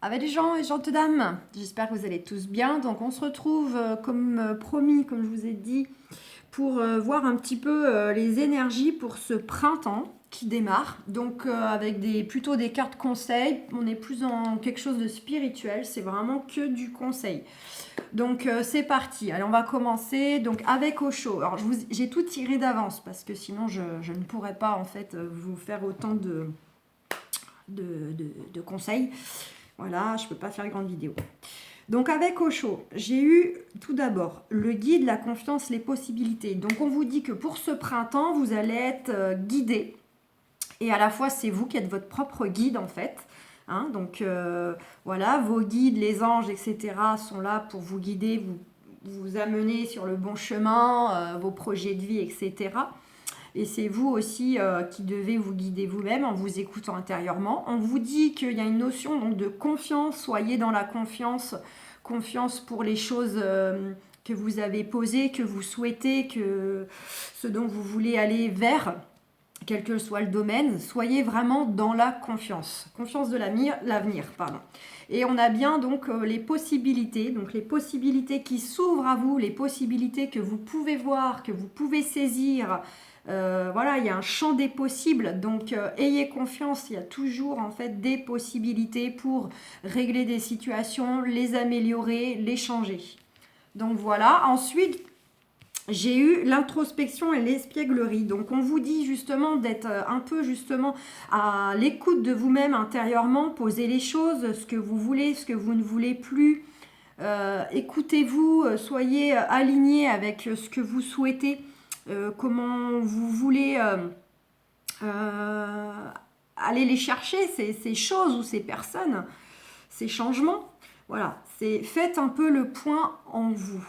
Avec les gens et gentes dames, j'espère que vous allez tous bien. Donc on se retrouve comme promis, comme je vous ai dit, pour voir un petit peu les énergies pour ce printemps qui démarre. Donc avec plutôt des cartes conseils, on est plus dans quelque chose de spirituel, c'est vraiment que du conseil. Donc c'est parti, allez on va commencer donc avec Osho. Alors j'ai tout tiré d'avance parce que sinon je ne pourrais pas en fait vous faire autant de conseils. Voilà, je ne peux pas faire grande vidéo. Donc avec Osho, j'ai eu tout d'abord le guide, la confiance, les possibilités. Donc on vous dit que pour ce printemps, vous allez être guidé. Et à la fois, c'est vous qui êtes votre propre guide en fait. Hein, donc voilà, vos guides, les anges, etc. sont là pour vous guider, vous amener sur le bon chemin, vos projets de vie, etc. Et c'est vous aussi qui devez vous guider vous-même en vous écoutant intérieurement. On vous dit qu'il y a une notion donc, de confiance. Soyez dans la confiance. Confiance pour les choses que vous avez posées, que vous souhaitez, que ce dont vous voulez aller vers, quel que soit le domaine. Soyez vraiment dans la confiance. Confiance de l'avenir, pardon. Et on a bien donc les possibilités qui s'ouvrent à vous, les possibilités que vous pouvez voir, que vous pouvez saisir. Voilà, il y a un champ des possibles, donc ayez confiance, il y a toujours en fait des possibilités pour régler des situations, les améliorer, les changer. Donc voilà, ensuite j'ai eu l'introspection et l'espièglerie. Donc on vous dit justement d'être un peu justement à l'écoute de vous-même intérieurement, poser les choses, ce que vous voulez, ce que vous ne voulez plus. Écoutez-vous, soyez alignés avec ce que vous souhaitez. Comment vous voulez aller les chercher, ces choses ou ces personnes, ces changements. Voilà, faites un peu le point en vous.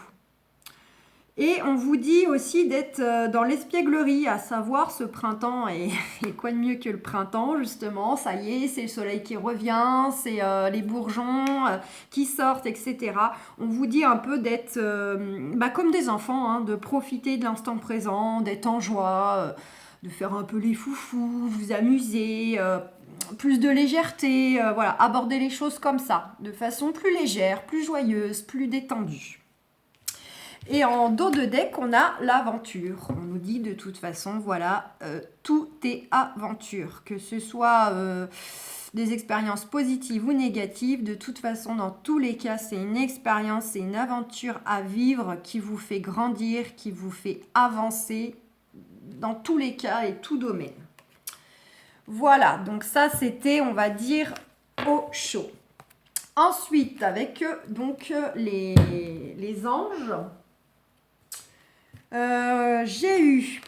Et on vous dit aussi d'être dans l'espièglerie, à savoir ce printemps, et quoi de mieux que le printemps justement, ça y est, c'est le soleil qui revient, c'est les bourgeons qui sortent, etc. On vous dit un peu d'être comme des enfants, hein, de profiter de l'instant présent, d'être en joie, de faire un peu les foufous, vous amuser, plus de légèreté, voilà, aborder les choses comme ça, de façon plus légère, plus joyeuse, plus détendue. Et en dos de deck, on a l'aventure. On nous dit de toute façon, voilà, tout est aventure. Que ce soit des expériences positives ou négatives, de toute façon, dans tous les cas, c'est une expérience, c'est une aventure à vivre qui vous fait grandir, qui vous fait avancer dans tous les cas et tout domaine. Voilà, donc ça, c'était, on va dire, Osho. Ensuite, avec donc les anges... j'ai eu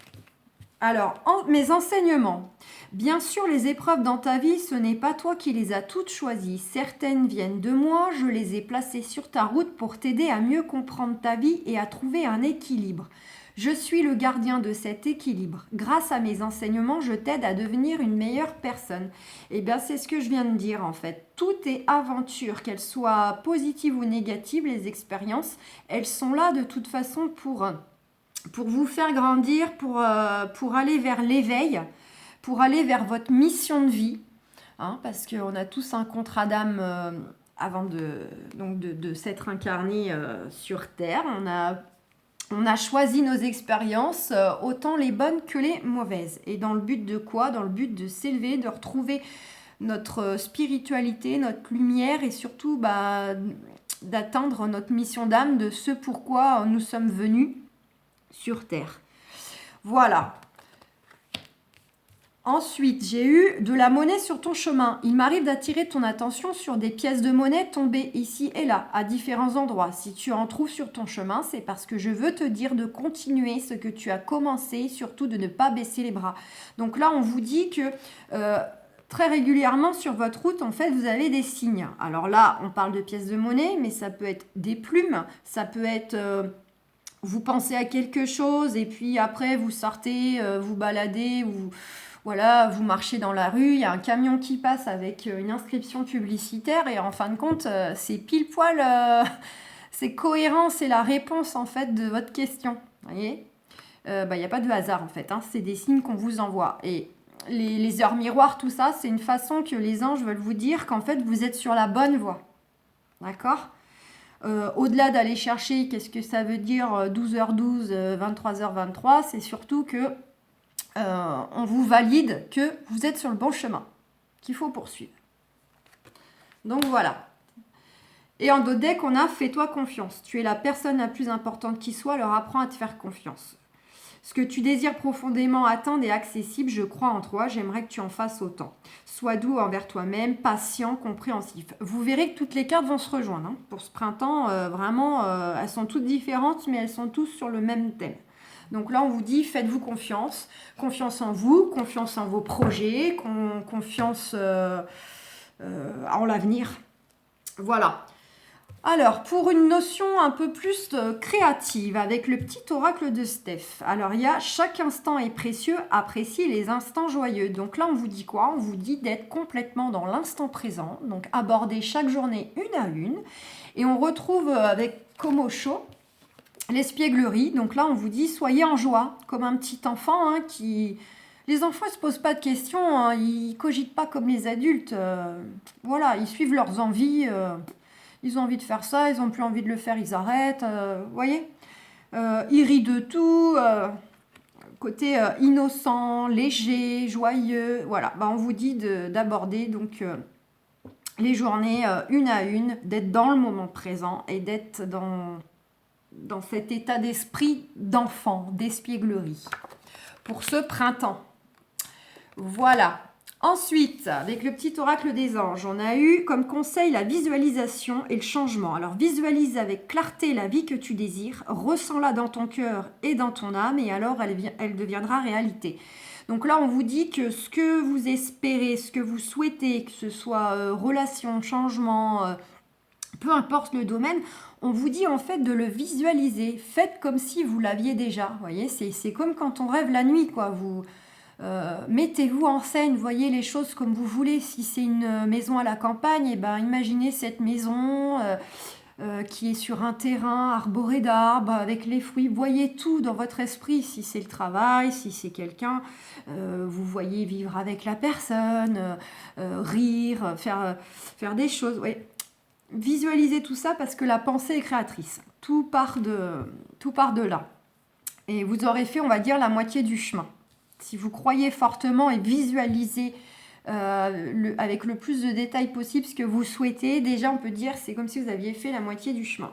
mes enseignements. Bien sûr, les épreuves dans ta vie, ce n'est pas toi qui les as toutes choisies. Certaines viennent de moi, je les ai placées sur ta route pour t'aider à mieux comprendre ta vie et à trouver un équilibre. Je suis le gardien de cet équilibre. Grâce à mes enseignements, je t'aide à devenir une meilleure personne. Et bien, c'est ce que je viens de dire en fait. Tout est aventure, qu'elles soient positives ou négatives, les expériences, elles sont là de toute façon pour vous faire grandir, pour aller vers l'éveil, pour aller vers votre mission de vie, hein, parce qu'on a tous un contrat d'âme avant de s'être incarné sur Terre. On a choisi nos expériences, autant les bonnes que les mauvaises. Et dans le but de quoi? Dans le but de s'élever, de retrouver notre spiritualité, notre lumière et surtout d'atteindre notre mission d'âme, de ce pourquoi nous sommes venus sur Terre. Voilà. Ensuite, j'ai eu de la monnaie sur ton chemin. Il m'arrive d'attirer ton attention sur des pièces de monnaie tombées ici et là, à différents endroits. Si tu en trouves sur ton chemin, c'est parce que je veux te dire de continuer ce que tu as commencé, surtout de ne pas baisser les bras. Donc là, on vous dit que très régulièrement sur votre route, en fait, vous avez des signes. Alors là, on parle de pièces de monnaie, mais ça peut être des plumes, ça peut être... vous pensez à quelque chose et puis après vous sortez, vous baladez, vous marchez dans la rue, il y a un camion qui passe avec une inscription publicitaire et en fin de compte, c'est pile poil, c'est cohérent, c'est la réponse en fait de votre question. Vous voyez, il n'y a pas de hasard en fait, hein, c'est des signes qu'on vous envoie. Et les heures miroirs, tout ça, c'est une façon que les anges veulent vous dire qu'en fait, vous êtes sur la bonne voie. D'accord ? Au-delà d'aller chercher qu'est-ce que ça veut dire 12h12, 23h23, c'est surtout que on vous valide que vous êtes sur le bon chemin, qu'il faut poursuivre. Donc voilà. Et en deck, on a fais-toi confiance. Tu es la personne la plus importante qui soit, alors apprends à te faire confiance. Ce que tu désires profondément atteindre est accessible, je crois en toi, j'aimerais que tu en fasses autant. Sois doux envers toi-même, patient, compréhensif. Vous verrez que toutes les cartes vont se rejoindre. Pour ce printemps, vraiment, elles sont toutes différentes, mais elles sont toutes sur le même thème. Donc là, on vous dit, faites-vous confiance. Confiance en vous, confiance en vos projets, confiance en l'avenir. Voilà. Alors, pour une notion un peu plus créative, avec le petit oracle de Steph. Alors, il y a « Chaque instant est précieux, apprécie les instants joyeux ». Donc là, on vous dit quoi ? On vous dit d'être complètement dans l'instant présent, donc aborder chaque journée une à une. Et on retrouve avec Komosho l'espièglerie. Donc là, on vous dit « Soyez en joie », comme un petit enfant qui... Les enfants ne se posent pas de questions, ils ne cogitent pas comme les adultes. Voilà, ils suivent leurs envies... Ils ont envie de faire ça, ils n'ont plus envie de le faire, ils arrêtent. Vous voyez, ils rient de tout. Côté innocent, léger, joyeux. Voilà, on vous dit d'aborder donc les journées une à une, d'être dans le moment présent et d'être dans cet état d'esprit d'enfant, d'espièglerie. Pour ce printemps. Voilà. Ensuite, avec le petit oracle des anges, on a eu comme conseil la visualisation et le changement. Alors, visualise avec clarté la vie que tu désires, ressens-la dans ton cœur et dans ton âme, et alors elle deviendra réalité. Donc là, on vous dit que ce que vous espérez, ce que vous souhaitez, que ce soit relation, changement, peu importe le domaine, on vous dit en fait de le visualiser. Faites comme si vous l'aviez déjà. Vous voyez, c'est comme quand on rêve la nuit, quoi. Mettez-vous en scène, voyez les choses comme vous voulez. Si c'est une maison à la campagne, imaginez cette maison qui est sur un terrain arboré d'arbres avec les fruits. Voyez tout dans votre esprit. Si c'est le travail, si c'est quelqu'un, vous voyez vivre avec la personne, rire, faire des choses. Ouais. Visualisez tout ça parce que la pensée est créatrice. Tout part de là. Et vous aurez fait, on va dire, la moitié du chemin. Si vous croyez fortement et visualisez avec le plus de détails possible ce que vous souhaitez, déjà on peut dire c'est comme si vous aviez fait la moitié du chemin.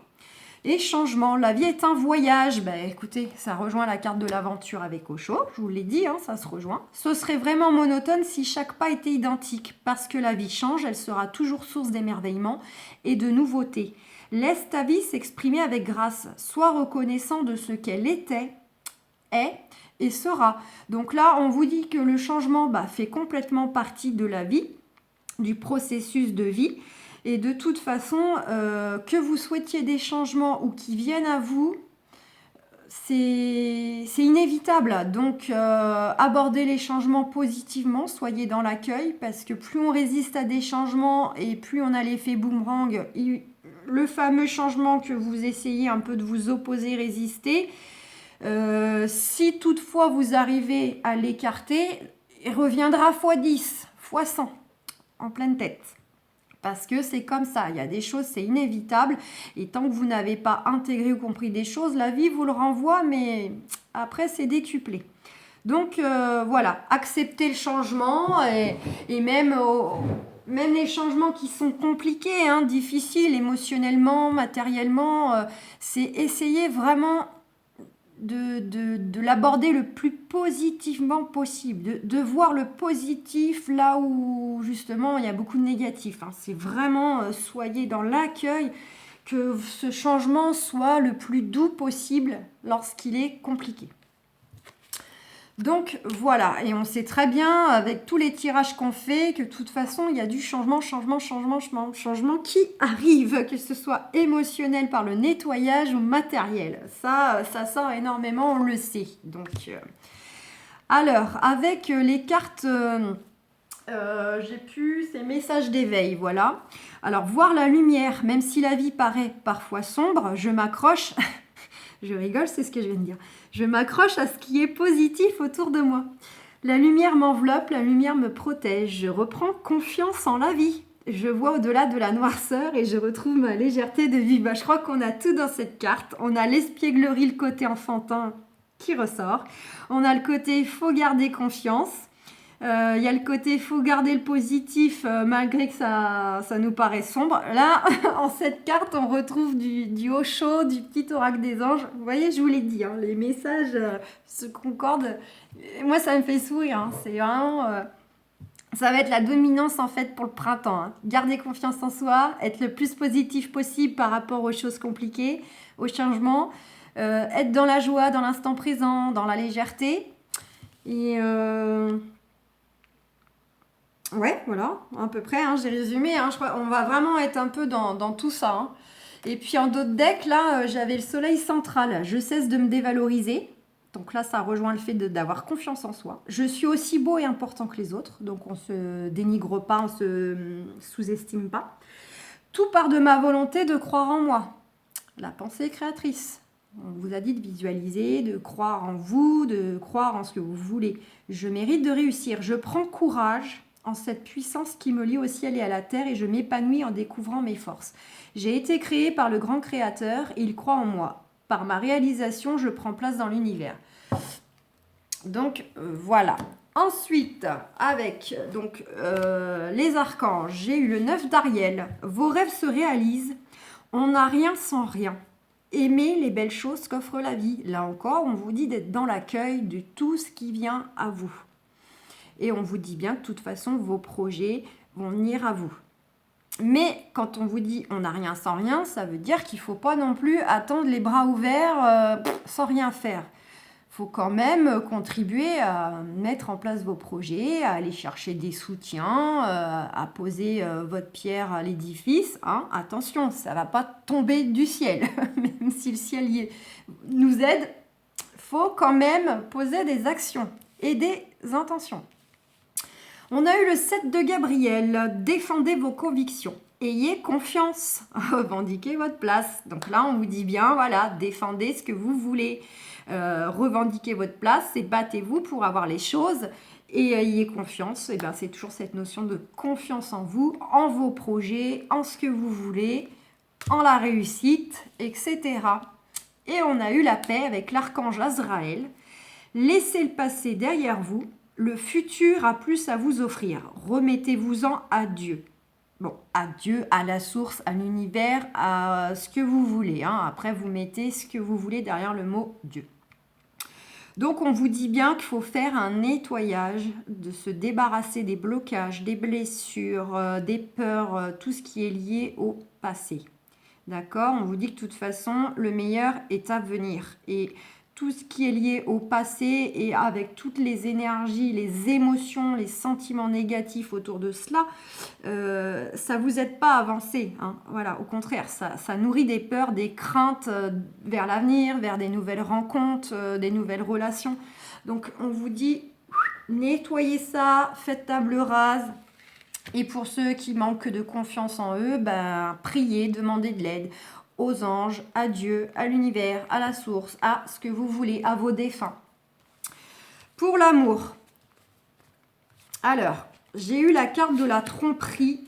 Et changement, la vie est un voyage. Écoutez, ça rejoint la carte de l'aventure avec Osho, je vous l'ai dit, ça se rejoint. Ce serait vraiment monotone si chaque pas était identique, parce que la vie change, elle sera toujours source d'émerveillement et de nouveautés. Laisse ta vie s'exprimer avec grâce, sois reconnaissant de ce qu'elle était, est et sera. Donc là, on vous dit que le changement fait complètement partie de la vie, du processus de vie. Et de toute façon, que vous souhaitiez des changements ou qui viennent à vous, c'est inévitable. Donc, abordez les changements positivement, soyez dans l'accueil, parce que plus on résiste à des changements et plus on a l'effet boomerang, le fameux changement que vous essayez un peu de vous opposer, résister, si toutefois vous arrivez à l'écarter, il reviendra x10, x100, en pleine tête. Parce que c'est comme ça, il y a des choses, c'est inévitable. Et tant que vous n'avez pas intégré ou compris des choses, la vie vous le renvoie, mais après c'est décuplé. Donc voilà, acceptez le changement et même les changements qui sont compliqués, difficiles émotionnellement, matériellement, c'est essayer vraiment de l'aborder le plus positivement possible, de voir le positif là où justement il y a beaucoup de négatif. C'est vraiment soyez dans l'accueil, que ce changement soit le plus doux possible lorsqu'il est compliqué. Donc voilà, et on sait très bien avec tous les tirages qu'on fait que de toute façon il y a du changement qui arrive, que ce soit émotionnel par le nettoyage ou matériel. Ça sort énormément, on le sait. Donc, alors avec les cartes, ces messages d'éveil, voilà. Alors voir la lumière, même si la vie paraît parfois sombre, je m'accroche. Je rigole, c'est ce que je viens de dire. Je m'accroche à ce qui est positif autour de moi. La lumière m'enveloppe, la lumière me protège. Je reprends confiance en la vie. Je vois au-delà de la noirceur et je retrouve ma légèreté de vie. Je crois qu'on a tout dans cette carte. On a l'espièglerie, le côté enfantin qui ressort. On a le côté faut garder confiance. Il y a le côté faut garder le positif malgré que ça nous paraît sombre. Là, en cette carte, on retrouve du haut chaud, du petit oracle des anges. Vous voyez, je vous l'ai dit, hein, les messages se concordent. Moi, ça me fait sourire. Hein. C'est vraiment... ça va être la dominance en fait pour le printemps. Hein. Garder confiance en soi, être le plus positif possible par rapport aux choses compliquées, aux changements. Être dans la joie, dans l'instant présent, dans la légèreté. Et... ouais, voilà, à peu près, hein, j'ai résumé. Hein, je crois on va vraiment être un peu dans tout ça. Hein. Et puis en d'autres decks, là, j'avais le soleil central. Je cesse de me dévaloriser. Donc là, ça rejoint le fait d'avoir confiance en soi. Je suis aussi beau et important que les autres. Donc on ne se dénigre pas, on ne se sous-estime pas. Tout part de ma volonté de croire en moi. La pensée créatrice. On vous a dit de visualiser, de croire en vous, de croire en ce que vous voulez. Je mérite de réussir. Je prends courage en cette puissance qui me lie au ciel et à la terre et je m'épanouis en découvrant mes forces. J'ai été créé par le grand créateur et il croit en moi. Par ma réalisation, je prends place dans l'univers. Donc, voilà. Ensuite, avec les archanges, j'ai eu le 9 d'Ariel. Vos rêves se réalisent. On n'a rien sans rien. Aimez les belles choses qu'offre la vie. Là encore, on vous dit d'être dans l'accueil de tout ce qui vient à vous. Et on vous dit bien que de toute façon, vos projets vont venir à vous. Mais quand on vous dit on n'a rien sans rien, ça veut dire qu'il ne faut pas non plus attendre les bras ouverts sans rien faire. Il faut quand même contribuer à mettre en place vos projets, à aller chercher des soutiens, à poser votre pierre à l'édifice. Hein. Attention, ça ne va pas tomber du ciel. Même si le ciel nous aide, il faut quand même poser des actions et des intentions. On a eu le 7 de Gabriel. Défendez vos convictions. Ayez confiance. Revendiquez votre place. Donc là, on vous dit bien, voilà, défendez ce que vous voulez. Revendiquez votre place et battez-vous pour avoir les choses. Et ayez confiance. Et bien, c'est toujours cette notion de confiance en vous, en vos projets, en ce que vous voulez, en la réussite, etc. Et on a eu la paix avec l'archange Azraël. Laissez le passé derrière vous. Le futur a plus à vous offrir. Remettez-vous-en à Dieu. Bon, à Dieu, à la source, à l'univers, à ce que vous voulez. Hein. Après, vous mettez ce que vous voulez derrière le mot Dieu. Donc, on vous dit bien qu'il faut faire un nettoyage, de se débarrasser des blocages, des blessures, des peurs, tout ce qui est lié au passé. D'accord ? On vous dit que de toute façon, le meilleur est à venir. Et tout ce qui est lié au passé et avec toutes les énergies, les émotions, les sentiments négatifs autour de cela, ça ne vous aide pas à avancer. Hein. Voilà, au contraire, ça nourrit des peurs, des craintes vers l'avenir, vers des nouvelles rencontres, des nouvelles relations. Donc, on vous dit, nettoyez ça, faites table rase. Et pour ceux qui manquent de confiance en eux, priez, demandez de l'aide aux anges, à Dieu, à l'univers, à la source, à ce que vous voulez, à vos défunts. Pour l'amour, alors, j'ai eu la carte de la tromperie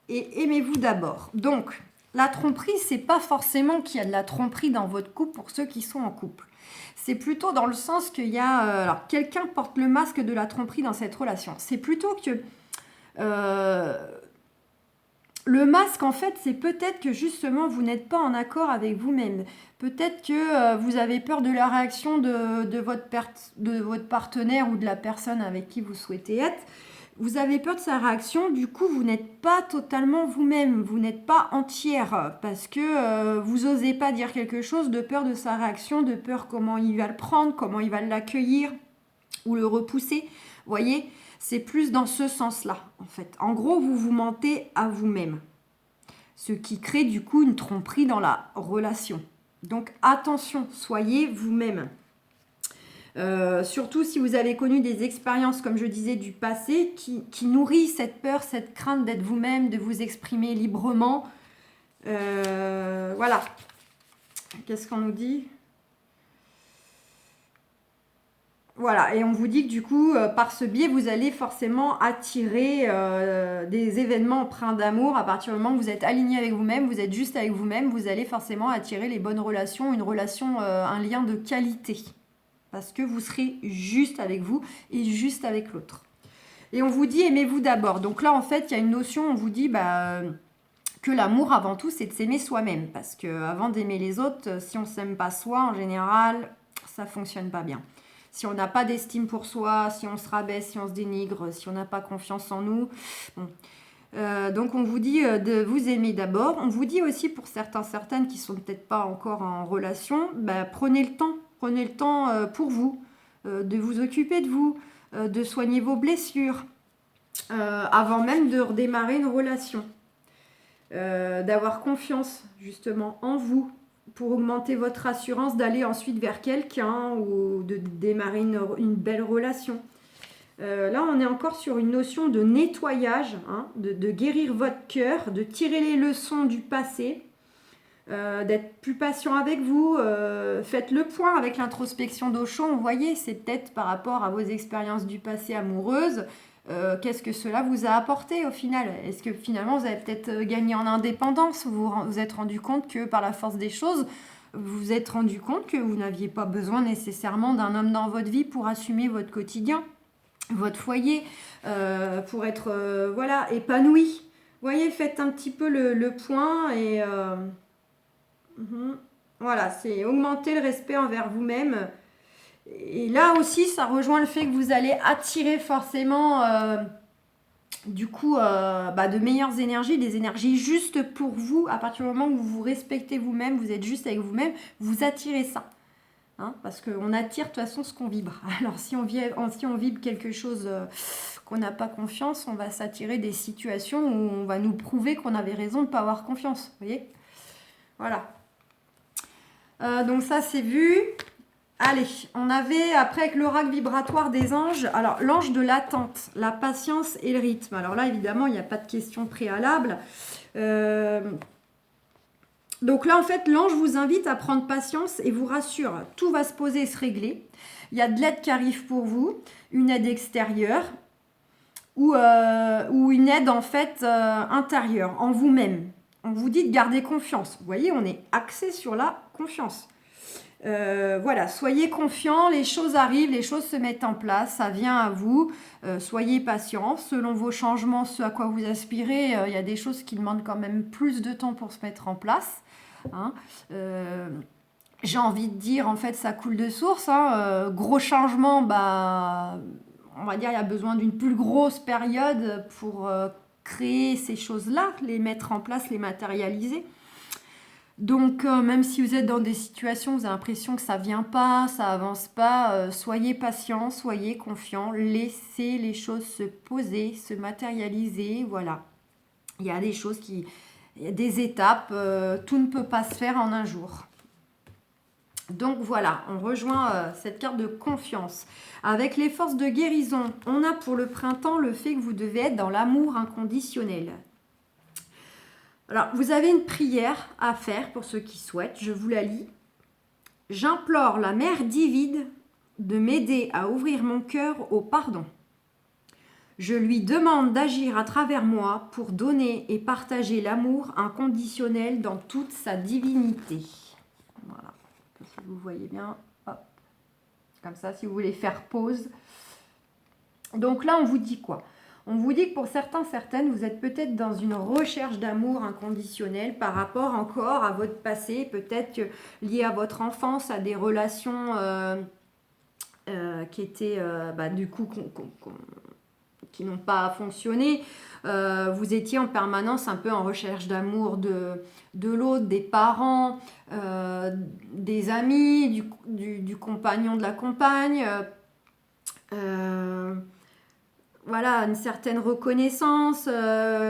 et aimez-vous d'abord. Donc, la tromperie, c'est pas forcément qu'il y a de la tromperie dans votre couple pour ceux qui sont en couple. C'est plutôt dans le sens qu'il y a... alors, quelqu'un porte le masque de la tromperie dans cette relation. C'est plutôt que... le masque, en fait, c'est peut-être que justement, vous n'êtes pas en accord avec vous-même. Peut-être que vous avez peur de la réaction de votre partenaire ou de la personne avec qui vous souhaitez être. Vous avez peur de sa réaction, du coup, vous n'êtes pas totalement vous-même. Vous n'êtes pas entière parce que vous n'osez pas dire quelque chose de peur de sa réaction, de peur comment il va le prendre, comment il va l'accueillir ou le repousser. Vous voyez ? C'est plus dans ce sens-là, en fait. En gros, vous vous mentez à vous-même. Ce qui crée du coup une tromperie dans la relation. Donc attention, soyez vous-même. Surtout si vous avez connu des expériences, comme je disais, du passé, qui nourrissent cette peur, cette crainte d'être vous-même, de vous exprimer librement. Voilà. Qu'est-ce qu'on nous dit ? Voilà, et on vous dit que du coup, par ce biais, vous allez forcément attirer des événements empreints d'amour. À partir du moment où vous êtes aligné avec vous-même, vous êtes juste avec vous-même, vous allez forcément attirer les bonnes relations, une relation, un lien de qualité. Parce que vous serez juste avec vous et juste avec l'autre. Et on vous dit aimez-vous d'abord. Donc là, en fait, il y a une notion, on vous dit que l'amour, avant tout, c'est de s'aimer soi-même. Parce qu'avant d'aimer les autres, si on ne s'aime pas soi, en général, ça ne fonctionne pas bien. Si on n'a pas d'estime pour soi, si on se rabaisse, si on se dénigre, si on n'a pas confiance en nous. Bon. Donc on vous dit de vous aimer d'abord. On vous dit aussi pour certaines qui sont peut-être pas encore en relation, prenez le temps pour vous, de vous occuper de vous, de soigner vos blessures, avant même de redémarrer une relation. D'avoir confiance justement en vous, pour augmenter votre assurance d'aller ensuite vers quelqu'un ou de démarrer une belle relation. Là, on est encore sur une notion de nettoyage, hein, de guérir votre cœur, de tirer les leçons du passé, d'être plus patient avec vous. Faites le point avec l'introspection d'Auchon. Vous voyez, c'est peut-être par rapport à vos expériences du passé amoureuses. Qu'est-ce que cela vous a apporté au final? Est-ce que finalement vous avez peut-être gagné en indépendance? Vous vous êtes rendu compte que par la force des choses, vous vous êtes rendu compte que vous n'aviez pas besoin nécessairement d'un homme dans votre vie pour assumer votre quotidien, votre foyer, pour être épanoui. Vous voyez, faites un petit peu le point et voilà, c'est augmenter le respect envers vous-même. Et là aussi, ça rejoint le fait que vous allez attirer forcément de meilleures énergies, des énergies justes pour vous. À partir du moment où vous vous respectez vous-même, vous êtes juste avec vous-même, vous attirez ça. Hein, parce qu'on attire de toute façon ce qu'on vibre. Alors si on vibre quelque chose qu'on n'a pas confiance, on va s'attirer des situations où on va nous prouver qu'on avait raison de ne pas avoir confiance. Vous voyez? Voilà. Donc ça c'est vu. Allez, on avait après avec l'oracle vibratoire des anges, alors l'ange de l'attente, la patience et le rythme. Alors là évidemment il n'y a pas de question préalable. Donc là en fait l'ange vous invite à prendre patience et vous rassure, tout va se poser et se régler. Il y a de l'aide qui arrive pour vous, une aide extérieure ou une aide en fait intérieure, en vous-même. On vous dit de garder confiance. Vous voyez, on est axé sur la confiance. Voilà, soyez confiants, les choses arrivent, les choses se mettent en place, ça vient à vous, soyez patients, selon vos changements, ce à quoi vous aspirez, il y a des choses qui demandent quand même plus de temps pour se mettre en place, hein. J'ai envie de dire, en fait, ça coule de source, hein. Gros changement, on va dire, il y a besoin d'une plus grosse période pour créer ces choses-là, les mettre en place, les matérialiser. Donc, même si vous êtes dans des situations où vous avez l'impression que ça ne vient pas, ça avance pas, soyez patient, soyez confiant, laissez les choses se poser, se matérialiser, voilà. Il y a des choses il y a des étapes, tout ne peut pas se faire en un jour. Donc voilà, on rejoint cette carte de confiance. Avec les forces de guérison, on a pour le printemps le fait que vous devez être dans l'amour inconditionnel. Alors, vous avez une prière à faire pour ceux qui souhaitent, je vous la lis. J'implore la Mère divine de m'aider à ouvrir mon cœur au pardon. Je lui demande d'agir à travers moi pour donner et partager l'amour inconditionnel dans toute sa divinité. Voilà, si vous voyez bien, hop. Comme ça, si vous voulez faire pause. Donc là, on vous dit quoi ? On vous dit que pour certaines, vous êtes peut-être dans une recherche d'amour inconditionnel par rapport encore à votre passé, peut-être lié à votre enfance, à des relations qui étaient qui n'ont pas fonctionné. Vous étiez en permanence un peu en recherche d'amour de l'autre, des parents, des amis, du compagnon, de la compagne. Voilà, une certaine reconnaissance,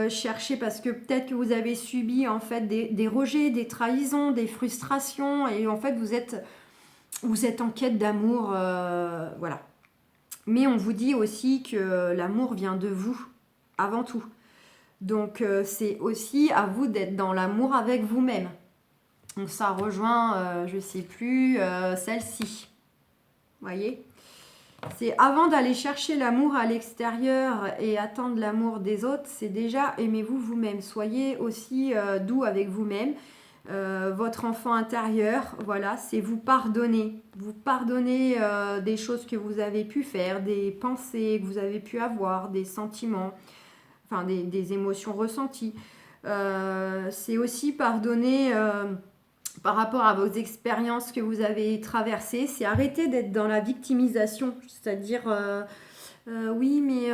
chercher parce que peut-être que vous avez subi en fait des rejets, des trahisons, des frustrations et en fait vous êtes en quête d'amour, voilà. Mais on vous dit aussi que l'amour vient de vous, avant tout. Donc c'est aussi à vous d'être dans l'amour avec vous-même. Donc ça rejoint, je ne sais plus, celle-ci. Vous voyez ? C'est avant d'aller chercher l'amour à l'extérieur et attendre l'amour des autres, c'est déjà aimez-vous vous-même. Soyez aussi doux avec vous-même. Votre enfant intérieur, voilà, c'est vous pardonner. Vous pardonner des choses que vous avez pu faire, des pensées que vous avez pu avoir, des sentiments, enfin des émotions ressenties. C'est aussi pardonner par rapport à vos expériences que vous avez traversées. C'est arrêter d'être dans la victimisation, c'est-à-dire oui, mais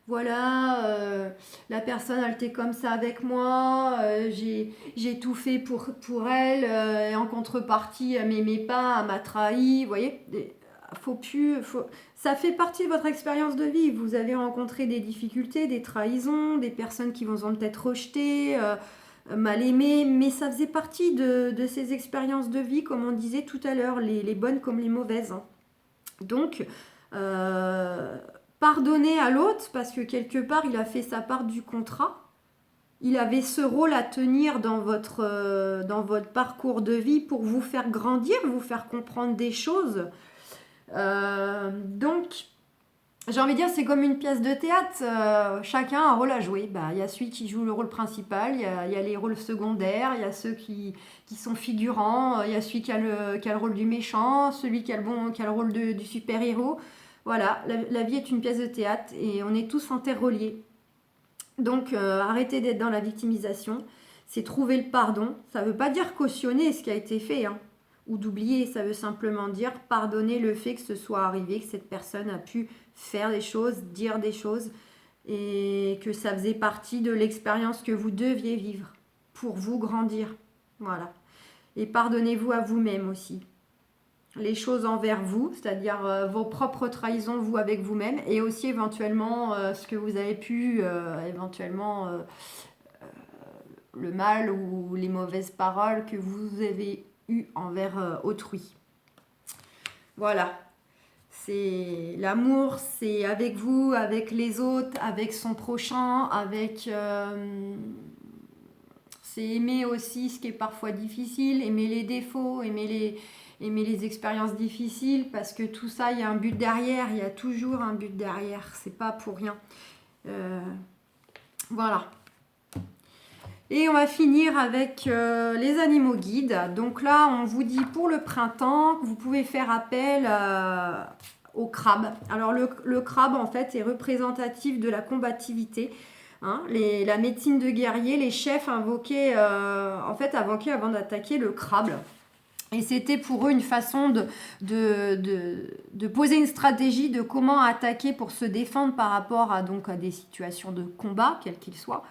voilà, la personne, elle était comme ça avec moi, j'ai tout fait pour elle, et en contrepartie, elle m'aimait pas, elle m'a trahi, vous voyez. Ça fait partie de votre expérience de vie. Vous avez rencontré des difficultés, des trahisons, des personnes qui vous ont peut-être rejeté, mal aimé, mais ça faisait partie de ces expériences de vie, comme on disait tout à l'heure, les bonnes comme les mauvaises, hein. Donc, euh, pardonner à l'autre, parce que quelque part, il a fait sa part du contrat. Il avait ce rôle à tenir dans votre parcours de vie pour vous faire grandir, vous faire comprendre des choses. Donc, j'ai envie de dire, c'est comme une pièce de théâtre. Chacun a un rôle à jouer. Bah, y a celui qui joue le rôle principal, il y a les rôles secondaires, il y a ceux qui sont figurants, il y a celui qui a le rôle du méchant, celui qui a le rôle du super-héros. Voilà, la vie est une pièce de théâtre et on est tous interreliés. Donc, arrêtez d'être dans la victimisation. C'est trouver le pardon. Ça ne veut pas dire cautionner ce qui a été fait, hein, ou d'oublier. Ça veut simplement dire pardonner le fait que ce soit arrivé, que cette personne a pu faire des choses, dire des choses, et que ça faisait partie de l'expérience que vous deviez vivre pour vous grandir. Voilà. Et pardonnez-vous à vous-même aussi. Les choses envers vous, c'est-à-dire vos propres trahisons, vous avec vous-même, et aussi éventuellement ce que vous avez pu, éventuellement le mal ou les mauvaises paroles que vous avez eues envers autrui. Voilà. C'est l'amour, c'est avec vous, avec les autres, avec son prochain, avec c'est aimer aussi ce qui est parfois difficile, aimer les défauts, aimer les expériences difficiles, parce que tout ça, il y a un but derrière, il y a toujours un but derrière, c'est pas pour rien. Voilà. Et on va finir avec les animaux guides. Donc là, on vous dit pour le printemps, vous pouvez faire appel au crabe. Alors le crabe, en fait, est représentatif de la combativité. Hein, la médecine de guerrier, les chefs invoquaient avant d'attaquer le crabe. Et c'était pour eux une façon de poser une stratégie de comment attaquer pour se défendre par rapport à des situations de combat, quels qu'ils soient.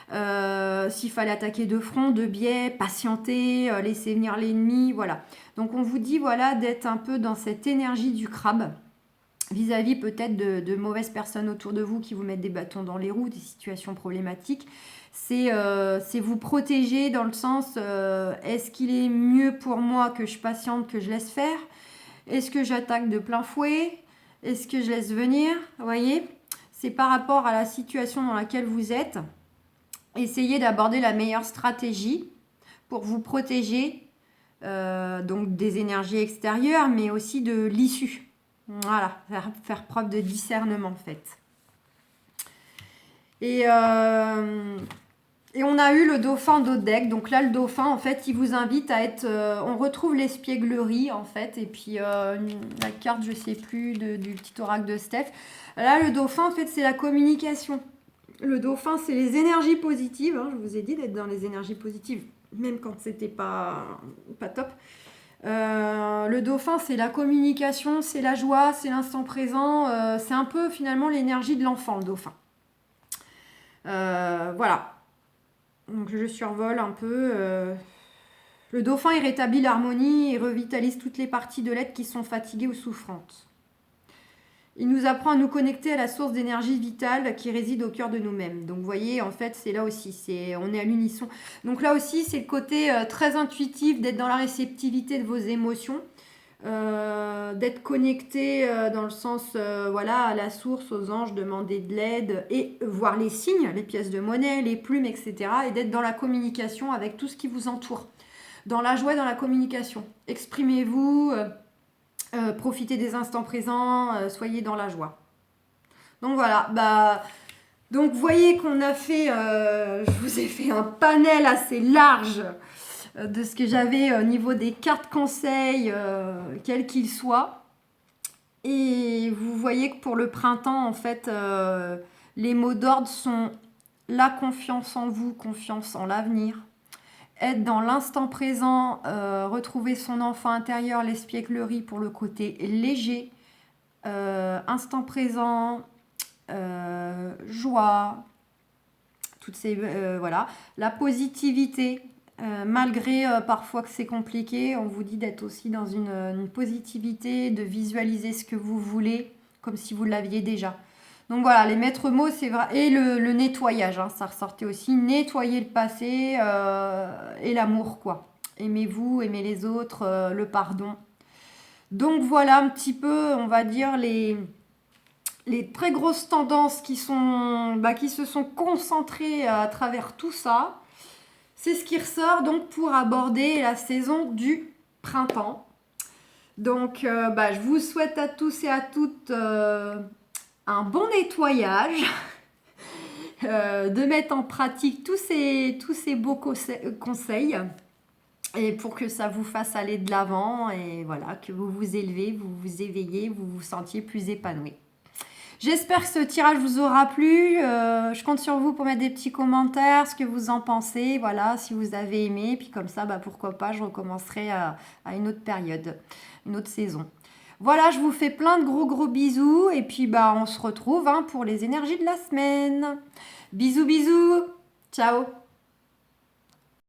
S'il fallait attaquer de front, de biais, patienter, laisser venir l'ennemi, voilà. Donc on vous dit voilà d'être un peu dans cette énergie du crabe, vis-à-vis peut-être de mauvaises personnes autour de vous qui vous mettent des bâtons dans les roues, des situations problématiques. C'est vous protéger dans le sens, est-ce qu'il est mieux pour moi que je patiente, que je laisse faire? Est-ce que j'attaque de plein fouet? Est-ce que je laisse venir? Vous voyez, c'est par rapport à la situation dans laquelle vous êtes. Essayez d'aborder la meilleure stratégie pour vous protéger donc des énergies extérieures, mais aussi de l'issue. Voilà, faire preuve de discernement en fait. Et on a eu le dauphin d'Odec. Donc là, le dauphin, en fait, il vous invite à être... on retrouve l'espièglerie, en fait. Et puis, la carte, je ne sais plus, du petit oracle de Steph. Là, le dauphin, en fait, c'est la communication. Le dauphin, c'est les énergies positives. Hein. Je vous ai dit d'être dans les énergies positives, même quand c'était pas top. Le dauphin, c'est la communication, c'est la joie, c'est l'instant présent. C'est un peu, finalement, l'énergie de l'enfant, le dauphin. Voilà. Donc je survole un peu. Le dauphin, il rétablit l'harmonie et revitalise toutes les parties de l'être qui sont fatiguées ou souffrantes. Il nous apprend à nous connecter à la source d'énergie vitale qui réside au cœur de nous-mêmes. Donc vous voyez, en fait, c'est là aussi, on est à l'unisson. Donc là aussi, c'est le côté très intuitif, d'être dans la réceptivité de vos émotions, d'être connecté dans le sens à la source, aux anges, demander de l'aide et voir les signes, les pièces de monnaie, les plumes, etc. Et d'être dans la communication avec tout ce qui vous entoure. Dans la joie, dans la communication. Exprimez-vous... Profitez des instants présents, soyez dans la joie. Donc voilà, donc vous voyez qu'on a fait, je vous ai fait un panel assez large de ce que j'avais au niveau des cartes conseils, quels qu'ils soient. Et vous voyez que pour le printemps, en fait, les mots d'ordre sont la confiance en vous, confiance en l'avenir, être dans l'instant présent, retrouver son enfant intérieur, l'espièglerie pour le côté léger, instant présent, joie, toutes ces voilà, la positivité. Malgré parfois que c'est compliqué, on vous dit d'être aussi dans une positivité, de visualiser ce que vous voulez, comme si vous l'aviez déjà. Donc voilà, les maîtres mots, c'est vrai. Et le nettoyage, hein, ça ressortait aussi. Nettoyer le passé et l'amour, quoi. Aimez-vous, aimez les autres, le pardon. Donc voilà un petit peu, on va dire, les très grosses tendances qui se sont concentrées à travers tout ça. C'est ce qui ressort donc pour aborder la saison du printemps. Donc je vous souhaite à tous et à toutes un bon nettoyage, de mettre en pratique tous ces beaux conseils et pour que ça vous fasse aller de l'avant et voilà, que vous vous élevez, vous vous éveillez, vous vous sentiez plus épanoui. J'espère que ce tirage vous aura plu. Je compte sur vous pour mettre des petits commentaires, ce que vous en pensez. Voilà, si vous avez aimé. Puis comme ça, pourquoi pas, je recommencerai à une autre période, une autre saison. Voilà, je vous fais plein de gros bisous. Et puis, on se retrouve pour les énergies de la semaine. Bisous, bisous. Ciao.